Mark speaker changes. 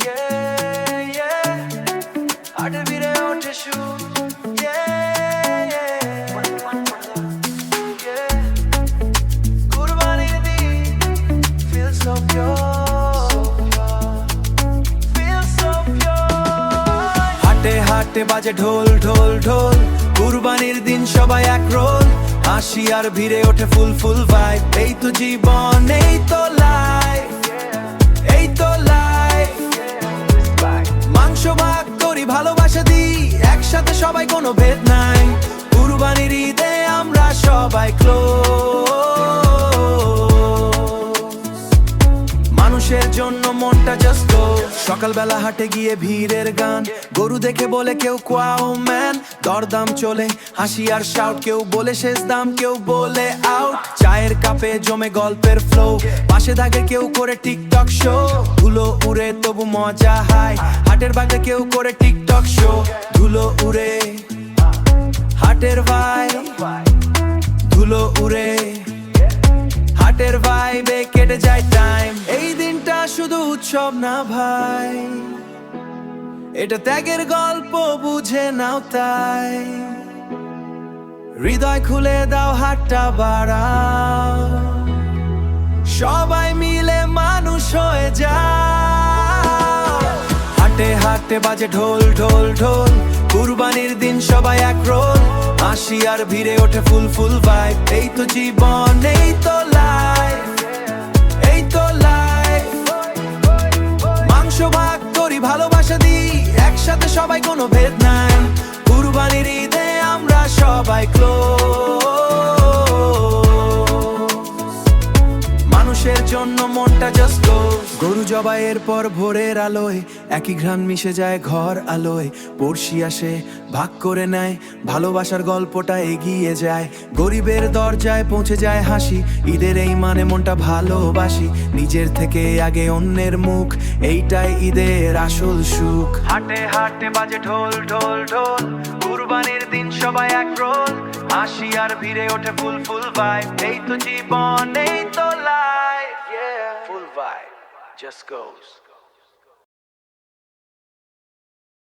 Speaker 1: Yeah, yeah. হাটের ভিড়ে ওঠে সুর। Yeah, yeah. Yeah. কুরবানির দিন feels so pure, feels so pure. হাটে হাটে বাজে ঢোল ঢোল ঢোল, কুরবানির দিন সবাই এক রোল, হাসি আর ভিড়ে ওঠে ফুল ফুল ভাইব। এই তো জীবন, এই তো লাইফ, এই তো লাইফ। মাংস ভাগ করি, ভালোবাসা দিই, একসাথে সবাই, কোনো ভেদ নাই। কুরবানির ঈদে আমরা সবাই মানুষের জন্য মনটা জাস্ট গো। সকালবেলা হাটে গিয়ে ভিড়ের গান, গরু দেখে বলে কেউ কোয়াও ম্যান। দরদাম চলে, হাসি আর শাউট, কেউ বলে শেষ দাম, কেউ বলে আউট। চায়ের কাপে জমে গল্পের ফ্লো, পাশে থাকে কেউ করে টিকটক শো। ধুলো উড়ে তবু মজা হাই, হাটের বাগে কেউ করে টিকটক শো। ধুলো উড়ে হাটের ভাই, ধুলো উড়ে হাটের ভাইবে কেটে যায় টাইম। এই দিনটা শুধু উৎসব না ভাই, এটা ত্যাগের গল্প, বুঝে নাও তাই। হৃদয় খুলে দাও, হাতটা বাড়াও, সবাই মিলে মানুষ হয়ে যাও। হাটে হাটে বাজে ঢোল ঢোল ঢোল, কুরবানির দিন সবাই এক রোল, হাসি আর ভিড়ে ওঠে ফুল ফুল ভাইব। এই তো জীবন, এই তো লাইফ, এই তো লাইফ। মাংস ভাগ করি, ভালোবাসা দিই, একসাথে সবাই, কোনো ভেদ নাই। কুরবানির ঈদে আমরা সবাই মানুষের জন্য মনটা জাস্ট গো। গরু জবাইয়ের পর ভোরের আলোয় একই ঘ্রাণ মিশে যায় ঘর আলোয়। পড়শি আসে, ভাগ করে নেয়, ভালোবাসার গল্পটা এগিয়ে যায়। গরিবের দরজায় পৌঁছে যায় হাসি, ঈদের এই মানে মনটা ভালোবাসি। নিজের থেকে আগে অন্যের মুখ, এইটাই ঈদের আসল সুখ। হাটে হাটে বাজে ঢোল ঢোল ঢোল, কুরবানির দিন সবাই এক রোল, হাসি আর ভিড়ে ওঠে ফুল ফুল ভাইব। এই তো জীবন, এই তো life, yeah, full vibe just goes.